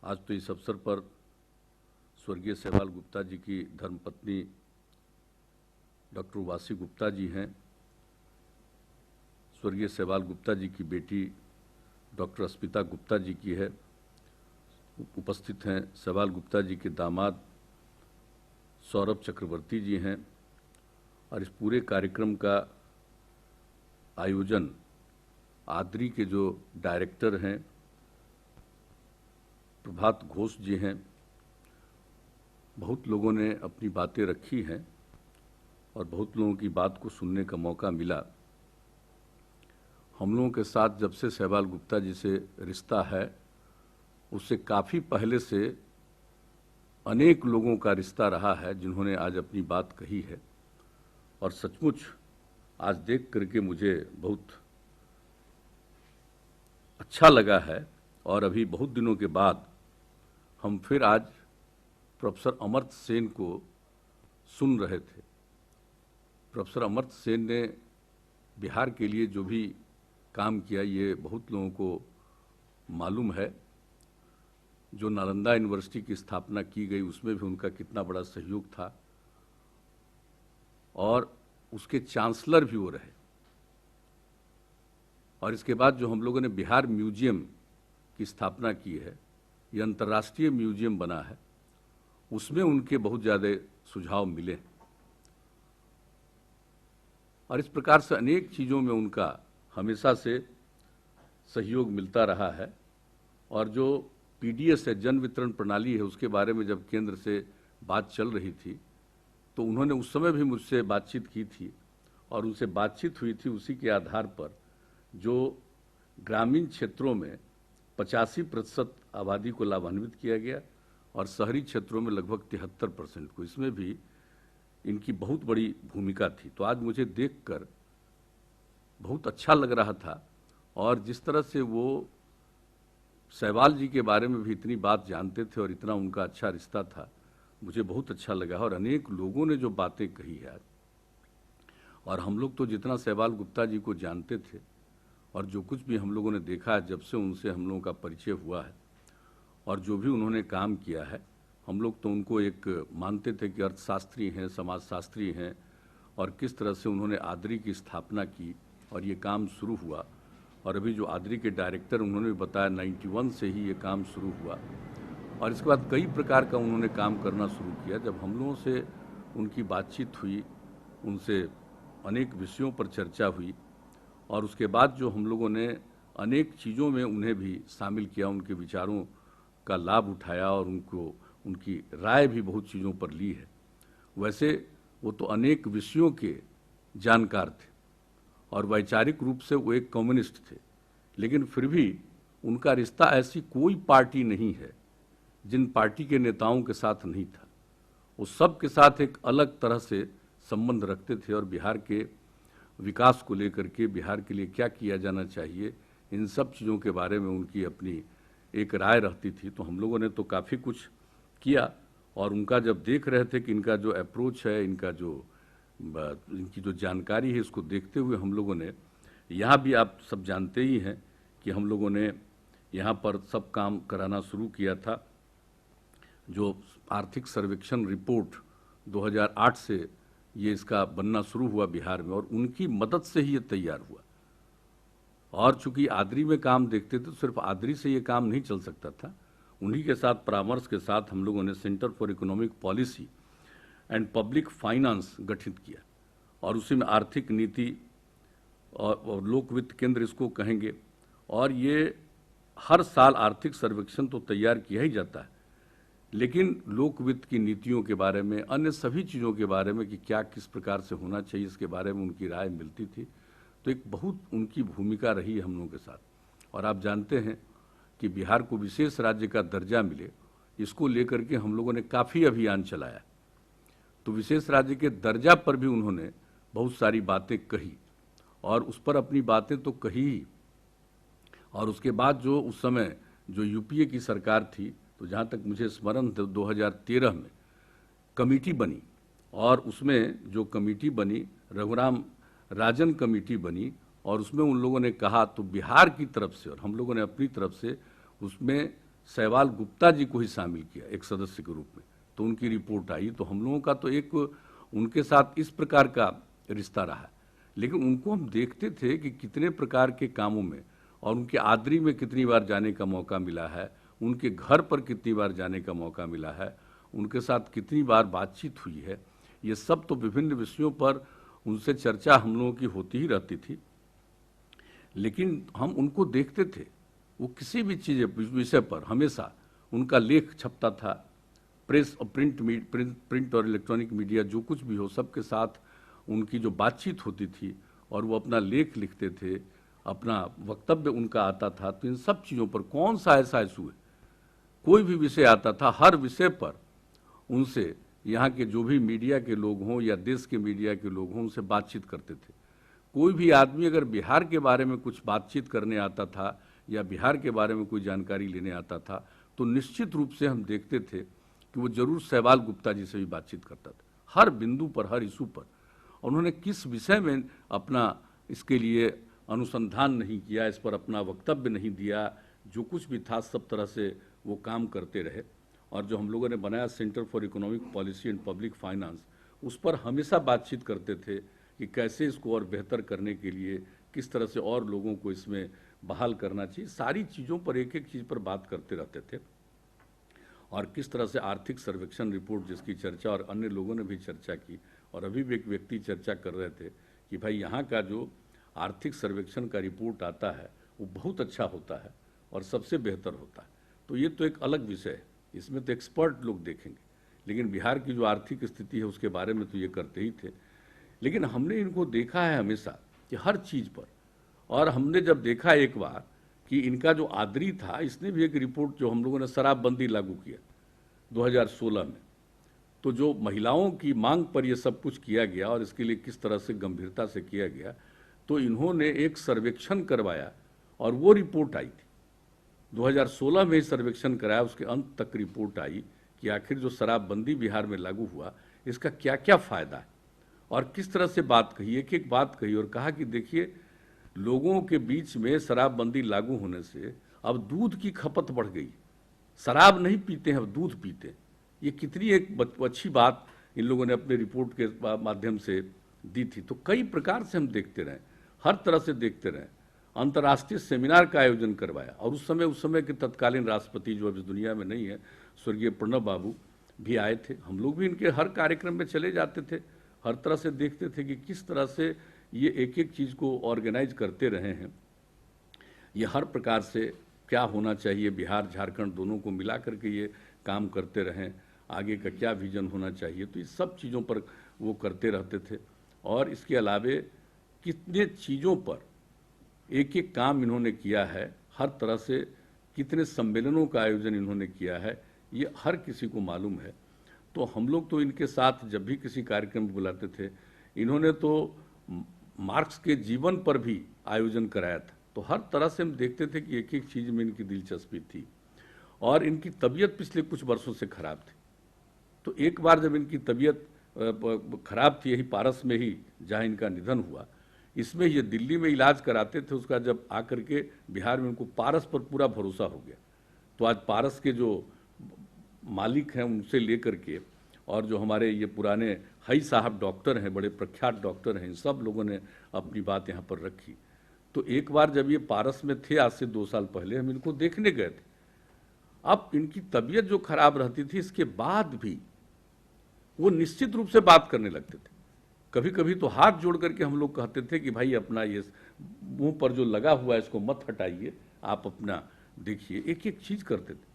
आज तो इस अवसर पर स्वर्गीय सहवाल गुप्ता जी की धर्मपत्नी डॉक्टर वासी गुप्ता जी हैं, स्वर्गीय सहवाल गुप्ता जी की बेटी डॉक्टर अस्मिता गुप्ता जी की है। उपस्थित हैं सहवाल गुप्ता जी के दामाद सौरभ चक्रवर्ती जी हैं और इस पूरे कार्यक्रम का आयोजन आद्री के जो डायरेक्टर हैं प्रभात घोष जी हैं। बहुत लोगों ने अपनी बातें रखी हैं और बहुत लोगों की बात को सुनने का मौका मिला। हम लोगों के साथ जब से सहवाल गुप्ता जी से रिश्ता है उससे काफ़ी पहले से अनेक लोगों का रिश्ता रहा है जिन्होंने आज अपनी बात कही है और सचमुच आज देख करके मुझे बहुत अच्छा लगा है। और अभी बहुत दिनों के बाद हम फिर आज प्रोफेसर अमर्त्य सेन को सुन रहे थे। प्रोफेसर अमर्त्य सेन ने बिहार के लिए जो भी काम किया ये बहुत लोगों को मालूम है। जो नालंदा यूनिवर्सिटी की स्थापना की गई उसमें भी उनका कितना बड़ा सहयोग था और उसके चांसलर भी वो रहे। और इसके बाद जो हम लोगों ने बिहार म्यूजियम की स्थापना की है, ये अंतर्राष्ट्रीय म्यूजियम बना है, उसमें उनके बहुत ज़्यादा सुझाव मिले और इस प्रकार से अनेक चीज़ों में उनका हमेशा से सहयोग मिलता रहा है। और जो पीडीएस है, जन वितरण प्रणाली है, उसके बारे में जब केंद्र से बात चल रही थी तो उन्होंने उस समय भी मुझसे बातचीत की थी और उनसे बातचीत हुई थी। उसी के आधार पर जो ग्रामीण क्षेत्रों में 85% आबादी को लाभान्वित किया गया और शहरी क्षेत्रों में लगभग 73% को, इसमें भी इनकी बहुत बड़ी भूमिका थी। तो आज मुझे देखकर बहुत अच्छा लग रहा था और जिस तरह से वो सहवाल जी के बारे में भी इतनी बात जानते थे और इतना उनका अच्छा रिश्ता था, मुझे बहुत अच्छा लगा। और अनेक लोगों ने जो बातें कही है और हम लोग तो जितना सहवाल गुप्ता जी को जानते थे और जो कुछ भी हम लोगों ने देखा है जब से उनसे हम लोगों का परिचय हुआ है और जो भी उन्होंने काम किया है, हम लोग तो उनको एक मानते थे कि अर्थशास्त्री हैं, समाजशास्त्री हैं और किस तरह से उन्होंने आद्री की स्थापना की और ये काम शुरू हुआ। और अभी जो आद्री के डायरेक्टर उन्होंने भी बताया 91 से ही ये काम शुरू हुआ और इसके बाद कई प्रकार का उन्होंने काम करना शुरू किया। जब हम लोगों से उनकी बातचीत हुई, उनसे अनेक विषयों पर चर्चा हुई और उसके बाद जो हम लोगों ने अनेक चीज़ों में उन्हें भी शामिल किया, उनके विचारों का लाभ उठाया और उनकी राय भी बहुत चीज़ों पर ली है। वैसे वो तो अनेक विषयों के जानकार थे और वैचारिक रूप से वो एक कम्युनिस्ट थे, लेकिन फिर भी उनका रिश्ता ऐसी कोई पार्टी नहीं है जिन पार्टी के नेताओं के साथ नहीं था। वो सब के साथ एक अलग तरह से संबंध रखते थे और बिहार के विकास को लेकर के, बिहार के लिए क्या किया जाना चाहिए, इन सब चीज़ों के बारे में उनकी अपनी एक राय रहती थी। तो हम लोगों ने तो काफ़ी कुछ किया और उनका जब देख रहे थे कि इनका जो अप्रोच है, इनकी जो जानकारी है, इसको देखते हुए हम लोगों ने यहाँ भी, आप सब जानते ही हैं कि हम लोगों ने यहाँ पर सब काम कराना शुरू किया था। जो आर्थिक सर्वेक्षण रिपोर्ट 2008 से ये इसका बनना शुरू हुआ बिहार में और उनकी मदद से ही ये तैयार हुआ। और चूंकि आद्री में काम देखते थे तो सिर्फ आद्री से ये काम नहीं चल सकता था, उन्हीं के साथ परामर्श के साथ हम लोगों ने centre for economic policy and public finance गठित किया और उसी में आर्थिक नीति और लोक वित्त केंद्र इसको कहेंगे। और ये हर साल आर्थिक सर्वेक्षण तो तैयार किया ही जाता है, लेकिन लोक वित्त की नीतियों के बारे में, अन्य सभी चीज़ों के बारे में कि क्या किस प्रकार से होना चाहिए, इसके बारे में उनकी राय मिलती थी। तो एक बहुत उनकी भूमिका रही है हम लोगों के साथ। और आप जानते हैं कि बिहार को विशेष राज्य का दर्जा मिले, इसको लेकर के हम लोगों ने काफ़ी अभियान चलाया। तो विशेष राज्य के दर्जा पर भी उन्होंने बहुत सारी बातें कही और उस पर अपनी बातें तो कही ही। और उसके बाद जो उस समय जो यूपीए की सरकार थी, तो जहाँ तक मुझे स्मरण था 2013 में कमेटी बनी और उसमें जो कमेटी बनी रघुराम राजन कमेटी बनी और उसमें उन लोगों ने कहा, तो बिहार की तरफ से और हम लोगों ने अपनी तरफ से उसमें सहवाल गुप्ता जी को ही शामिल किया एक सदस्य के रूप में, तो उनकी रिपोर्ट आई। तो हम लोगों का तो एक उनके साथ इस प्रकार का रिश्ता रहा, लेकिन उनको हम देखते थे कि कितने प्रकार के कामों में, और उनके आदरी में कितनी बार जाने का मौका मिला है, उनके घर पर कितनी बार जाने का मौका मिला है, उनके साथ कितनी बार बातचीत हुई है। ये सब तो विभिन्न विषयों पर उनसे चर्चा हम लोगों की होती ही रहती थी, लेकिन हम उनको देखते थे, वो किसी भी चीज़ विषय पर हमेशा उनका लेख छपता था। प्रेस और प्रिंट और इलेक्ट्रॉनिक मीडिया जो कुछ भी हो, सबके साथ उनकी जो बातचीत होती थी, और वो अपना लेख लिखते थे, अपना वक्तव्य उनका आता था। तो इन सब चीज़ों पर कौन सा ऐसा इशू है, कोई भी विषय आता था, हर विषय पर उनसे यहाँ के जो भी मीडिया के लोग हों या देश के मीडिया के लोग हों, उनसे बातचीत करते थे। कोई भी आदमी अगर बिहार के बारे में कुछ बातचीत करने आता था या बिहार के बारे में कोई जानकारी लेने आता था, तो निश्चित रूप से हम देखते थे कि वो जरूर सहवाल गुप्ता जी से भी बातचीत करता था, हर बिंदु पर, हर इशू पर। उन्होंने किस विषय में अपना इसके लिए अनुसंधान नहीं किया, इस पर अपना वक्तव्य नहीं दिया, जो कुछ भी था सब तरह से वो काम करते रहे। और जो हम लोगों ने बनाया centre for economic policy and public finance, उस पर हमेशा बातचीत करते थे कि कैसे इसको और बेहतर करने के लिए किस तरह से और लोगों को इसमें बहाल करना चाहिए। सारी चीज़ों पर, एक एक चीज़ पर बात करते रहते थे। और किस तरह से आर्थिक सर्वेक्षण रिपोर्ट, जिसकी चर्चा और अन्य लोगों ने भी चर्चा की, और अभी भी एक व्यक्ति चर्चा कर रहे थे कि भाई यहाँ का जो आर्थिक सर्वेक्षण का रिपोर्ट आता है वो बहुत अच्छा होता है और सबसे बेहतर होता है। तो ये तो एक अलग विषय है, इसमें तो एक्सपर्ट लोग देखेंगे, लेकिन बिहार की जो आर्थिक स्थिति है उसके बारे में तो ये करते ही थे। लेकिन हमने इनको देखा है हमेशा कि हर चीज़ पर, और हमने जब देखा एक बार कि इनका जो आदरी था, इसने भी एक रिपोर्ट, जो हम लोगों ने शराबबंदी लागू किया 2016 में, तो जो महिलाओं की मांग पर ये सब कुछ किया गया और इसके लिए किस तरह से गंभीरता से किया गया, तो इन्होंने एक सर्वेक्षण करवाया और वो रिपोर्ट आई थी 2016 में ही सर्वेक्षण कराया, उसके अंत तक रिपोर्ट आई कि आखिर जो शराबबंदी बिहार में लागू हुआ इसका क्या क्या फ़ायदा है, और किस तरह से बात कही, एक एक बात कही, और कहा कि देखिए लोगों के बीच में शराबबंदी लागू होने से अब दूध की खपत बढ़ गई, शराब नहीं पीते हैं, अब दूध पीते हैं। ये कितनी एक अच्छी बात इन लोगों ने अपने रिपोर्ट के माध्यम से दी थी। तो कई प्रकार से हम देखते रहे, हर तरह से देखते रहे। अंतर्राष्ट्रीय सेमिनार का आयोजन करवाया, और उस समय के तत्कालीन राष्ट्रपति, जो अब इस दुनिया में नहीं है, स्वर्गीय प्रणब बाबू भी आए थे। हम लोग भी इनके हर कार्यक्रम में चले जाते थे, हर तरह से देखते थे कि किस तरह से ये एक एक चीज़ को ऑर्गेनाइज करते रहे हैं। ये हर प्रकार से क्या होना चाहिए, बिहार झारखंड दोनों को मिला करके ये काम करते रहें, आगे का क्या विजन होना चाहिए, तो इस सब चीज़ों पर वो करते रहते थे। और इसके अलावे कितने चीज़ों पर एक एक काम इन्होंने किया है, हर तरह से कितने सम्मेलनों का आयोजन इन्होंने किया है, ये हर किसी को मालूम है। तो हम लोग तो इनके साथ जब भी किसी कार्यक्रम में बुलाते थे, इन्होंने तो मार्क्स के जीवन पर भी आयोजन कराया था। तो हर तरह से हम देखते थे कि एक एक चीज़ में इनकी दिलचस्पी थी। और इनकी तबीयत पिछले कुछ वर्षों से खराब थी, तो एक बार जब इनकी तबीयत खराब थी, यही पारस में ही जहाँ इनका निधन हुआ, इसमें ये दिल्ली में इलाज कराते थे, उसका जब आकर के बिहार में उनको पारस पर पूरा भरोसा हो गया। तो आज पारस के जो मालिक हैं उनसे लेकर के, और जो हमारे ये पुराने हई साहब डॉक्टर हैं, बड़े प्रख्यात डॉक्टर हैं, इन सब लोगों ने अपनी बात यहाँ पर रखी। तो एक बार जब ये पारस में थे, आज से 2 साल पहले, हम इनको देखने गए थे। अब इनकी तबीयत जो खराब रहती थी, इसके बाद भी वो निश्चित रूप से बात करने लगते थे। कभी कभी तो हाथ जोड़ करके हम लोग कहते थे कि भाई अपना ये मुंह पर जो लगा हुआ है इसको मत हटाइए, आप अपना देखिए। एक एक चीज करते थे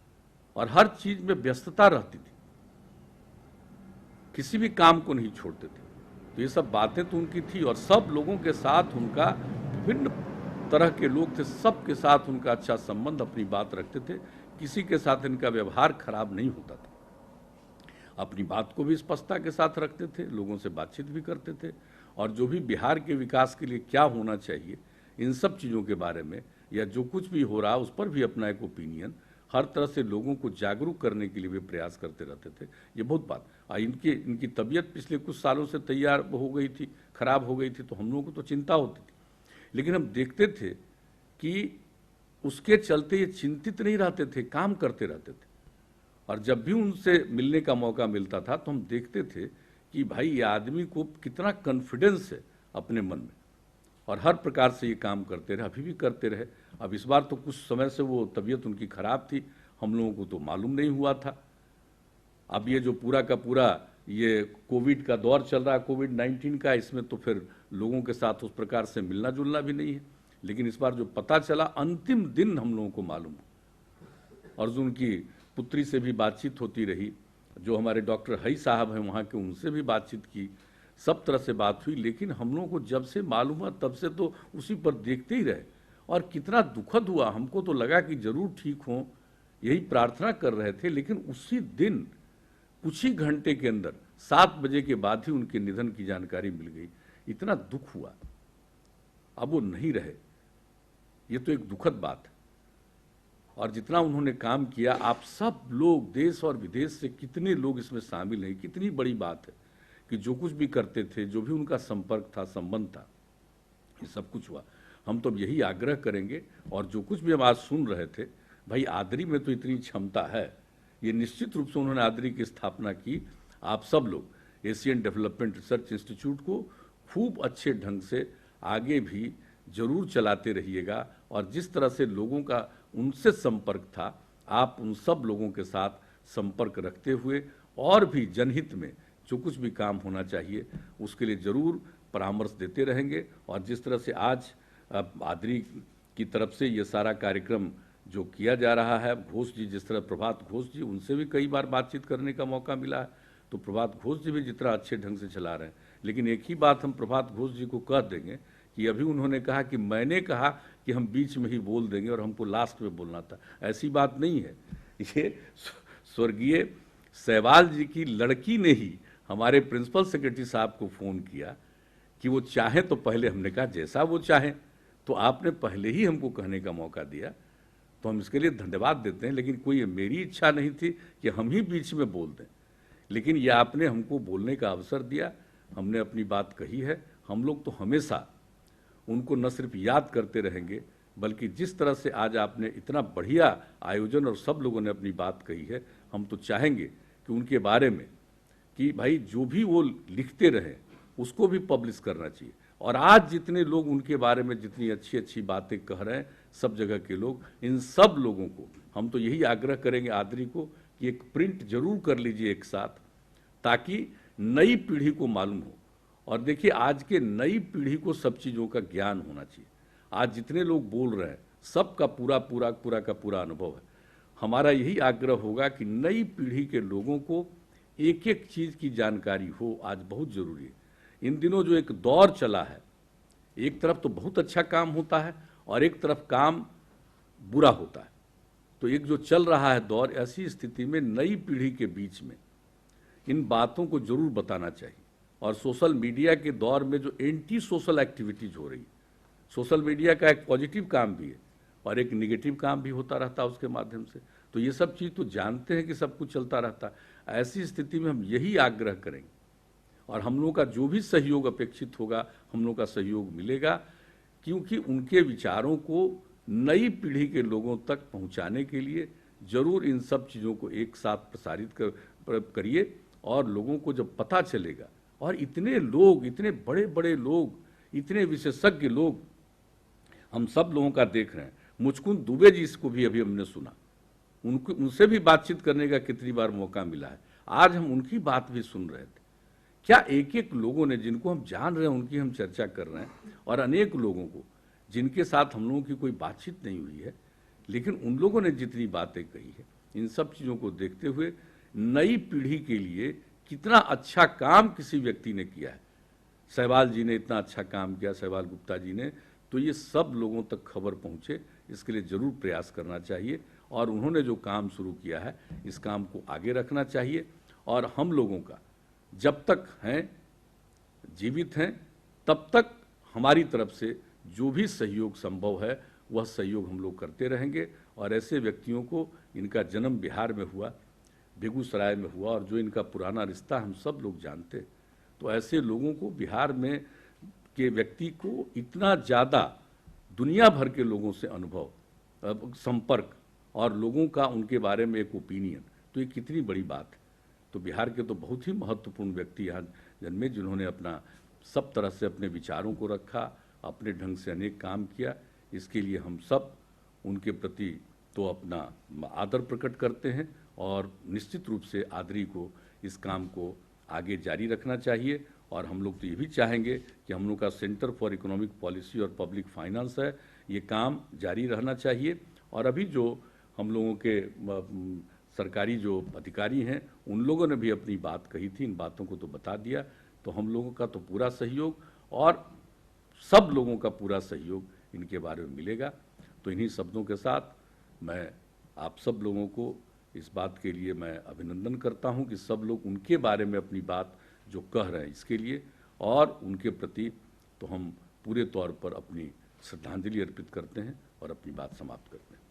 और हर चीज में व्यस्तता रहती थी, किसी भी काम को नहीं छोड़ते थे। तो ये सब बातें तो उनकी थी, और सब लोगों के साथ उनका, विभिन्न तरह के लोग थे, सबके साथ उनका अच्छा संबंध, अपनी बात रखते थे, किसी के साथ इनका व्यवहार खराब नहीं होता था। अपनी बात को भी स्पष्टता के साथ रखते थे, लोगों से बातचीत भी करते थे, और जो भी बिहार के विकास के लिए क्या होना चाहिए, इन सब चीज़ों के बारे में, या जो कुछ भी हो रहा उस पर भी अपना एक ओपिनियन, हर तरह से लोगों को जागरूक करने के लिए भी प्रयास करते रहते थे। ये बहुत बात। इनकी तबीयत पिछले कुछ सालों से तैयार हो गई थी, खराब हो गई थी, तो हम लोगों को तो चिंता होती थी, लेकिन हम देखते थे कि उसके चलते ये चिंतित नहीं रहते थे, काम करते रहते थे। और जब भी उनसे मिलने का मौका मिलता था तो हम देखते थे कि भाई ये आदमी को कितना कॉन्फिडेंस है अपने मन में, और हर प्रकार से ये काम करते रहे, अभी भी करते रहे। अब इस बार तो कुछ समय से वो तबीयत उनकी खराब थी, हम लोगों को तो मालूम नहीं हुआ था। अब ये जो पूरा का पूरा ये कोविड का दौर चल रहा है, कोविड-19 का, इसमें तो फिर लोगों के साथ उस प्रकार से मिलना जुलना भी नहीं है। लेकिन इस बार जो पता चला, अंतिम दिन हम लोगों को मालूम हुआ। और जो उनकी पुत्री से भी बातचीत होती रही, जो हमारे डॉक्टर हई साहब हैं वहाँ के, उनसे भी बातचीत की, सब तरह से बात हुई। लेकिन हम लोगों को जब से मालूम हुआ तब से तो उसी पर देखते ही रहे, और कितना दुखद हुआ। हमको तो लगा कि जरूर ठीक हों, यही प्रार्थना कर रहे थे। लेकिन उसी दिन कुछ ही घंटे के अंदर 7 बजे के बाद ही उनके निधन की जानकारी मिल गई। इतना दुख हुआ। अब वो नहीं रहे, ये तो एक दुखद बात है। और जितना उन्होंने काम किया, आप सब लोग देश और विदेश से कितने लोग इसमें शामिल हैं, कितनी बड़ी बात है कि जो कुछ भी करते थे, जो भी उनका संपर्क था, संबंध था, ये सब कुछ हुआ। हम तो यही आग्रह करेंगे, और जो कुछ भी हम आज सुन रहे थे, भाई आदरी में तो इतनी क्षमता है, ये निश्चित रूप से उन्होंने आदरी की स्थापना की। आप सब लोग एशियन डेवलपमेंट रिसर्च इंस्टीट्यूट को खूब अच्छे ढंग से आगे भी जरूर चलाते रहिएगा। और जिस तरह से लोगों का उनसे संपर्क था, आप उन सब लोगों के साथ संपर्क रखते हुए और भी जनहित में जो कुछ भी काम होना चाहिए उसके लिए जरूर परामर्श देते रहेंगे। और जिस तरह से आज आदरी की तरफ से ये सारा कार्यक्रम जो किया जा रहा है, घोष जी, जिस तरह प्रभात घोष जी, उनसे भी कई बार बातचीत करने का मौका मिला है, तो प्रभात घोष जी भी जितना अच्छे ढंग से चला रहे हैं। लेकिन एक ही बात हम प्रभात घोष जी को कह देंगे कि अभी उन्होंने कहा कि मैंने कहा कि हम बीच में ही बोल देंगे और हमको लास्ट में बोलना था। ऐसी बात नहीं है। ये स्वर्गीय सहवाल जी की लड़की ने ही हमारे प्रिंसिपल सेक्रेटरी साहब को फ़ोन किया कि वो चाहें तो पहले, हमने कहा जैसा वो चाहें, तो आपने पहले ही हमको कहने का मौका दिया, तो हम इसके लिए धन्यवाद देते हैं। लेकिन कोई मेरी इच्छा नहीं थी कि हम ही बीच में बोल दें, लेकिन ये आपने हमको बोलने का अवसर दिया, हमने अपनी बात कही है। हम लोग तो हमेशा उनको न सिर्फ याद करते रहेंगे, बल्कि जिस तरह से आज आपने इतना बढ़िया आयोजन और सब लोगों ने अपनी बात कही है, हम तो चाहेंगे कि उनके बारे में कि भाई जो भी वो लिखते रहे उसको भी पब्लिश करना चाहिए। और आज जितने लोग उनके बारे में जितनी अच्छी अच्छी बातें कह रहे हैं, सब जगह के लोग, इन सब लोगों को हम तो यही आग्रह करेंगे आदरी को कि एक प्रिंट जरूर कर लीजिए एक साथ, ताकि नई पीढ़ी को मालूम हो। और देखिए, आज के नई पीढ़ी को सब चीज़ों का ज्ञान होना चाहिए। आज जितने लोग बोल रहे हैं, सबका पूरा अनुभव है। हमारा यही आग्रह होगा कि नई पीढ़ी के लोगों को एक एक चीज़ की जानकारी हो, आज बहुत ज़रूरी है। इन दिनों जो एक दौर चला है, एक तरफ तो बहुत अच्छा काम होता है और एक तरफ काम बुरा होता है। तो एक जो चल रहा है दौर, ऐसी स्थिति में नई पीढ़ी के बीच में इन बातों को जरूर बताना चाहिए। और सोशल मीडिया के दौर में जो एंटी सोशल एक्टिविटीज़ हो रही है, सोशल मीडिया का एक पॉजिटिव काम भी है और एक निगेटिव काम भी होता रहता है उसके माध्यम से। तो ये सब चीज़ तो जानते हैं कि सब कुछ चलता रहता है। ऐसी स्थिति में हम यही आग्रह करेंगे, और हम लोगों का जो भी सहयोग अपेक्षित होगा, हम लोगों का सहयोग मिलेगा, क्योंकि उनके विचारों को नई पीढ़ी के लोगों तक पहुंचाने के लिए जरूर इन सब चीज़ों को एक साथ प्रसारित करिए। और लोगों को जब पता चलेगा, और इतने लोग, इतने बड़े बड़े लोग, इतने विशेषज्ञ लोग हम सब लोगों का देख रहे हैं। मुचकुंद दुबे जी को भी अभी हमने सुना, उनसे भी बातचीत करने का कितनी बार मौका मिला है। आज हम उनकी बात भी सुन रहे थे। क्या एक एक लोगों ने, जिनको हम जान रहे हैं, उनकी हम चर्चा कर रहे हैं, और अनेक लोगों को जिनके साथ हम लोगों की कोई बातचीत नहीं हुई है, लेकिन उन लोगों ने जितनी बातें कही है, इन सब चीज़ों को देखते हुए नई पीढ़ी के लिए कितना अच्छा काम किसी व्यक्ति ने किया है। सहवाल जी ने इतना अच्छा काम किया, सहवाल गुप्ता जी ने, तो ये सब लोगों तक खबर पहुँचे, इसके लिए ज़रूर प्रयास करना चाहिए। और उन्होंने जो काम शुरू किया है, इस काम को आगे रखना चाहिए। और हम लोगों का जब तक हैं, जीवित हैं, तब तक हमारी तरफ से जो भी सहयोग संभव है वह सहयोग हम लोग करते रहेंगे। और ऐसे व्यक्तियों को, इनका जन्म बिहार में हुआ, बेगूसराय में हुआ, और जो इनका पुराना रिश्ता हम सब लोग जानते, तो ऐसे लोगों को, बिहार में के व्यक्ति को इतना ज़्यादा दुनिया भर के लोगों से अनुभव, संपर्क और लोगों का उनके बारे में एक ओपिनियन, तो ये कितनी बड़ी बात है। तो बिहार के तो बहुत ही महत्वपूर्ण व्यक्ति यहाँ जन्मे, जिन्होंने अपना सब तरह से अपने विचारों को रखा, अपने ढंग से अनेक काम किया। इसके लिए हम सब उनके प्रति तो अपना आदर प्रकट करते हैं और निश्चित रूप से आदरी को इस काम को आगे जारी रखना चाहिए। और हम लोग तो ये भी चाहेंगे कि हम लोग का सेंटर फॉर इकोनॉमिक पॉलिसी और पब्लिक फाइनेंस है, ये काम जारी रहना चाहिए। और अभी जो हम लोगों के सरकारी जो अधिकारी हैं, उन लोगों ने भी अपनी बात कही थी, इन बातों को तो बता दिया। तो हम लोगों का तो पूरा सहयोग और सब लोगों का पूरा सहयोग इनके बारे में मिलेगा। तो इन्हीं शब्दों के साथ मैं आप सब लोगों को इस बात के लिए मैं अभिनंदन करता हूं कि सब लोग उनके बारे में अपनी बात जो कह रहे हैं इसके लिए, और उनके प्रति तो हम पूरे तौर पर अपनी श्रद्धांजलि अर्पित करते हैं और अपनी बात समाप्त करते हैं।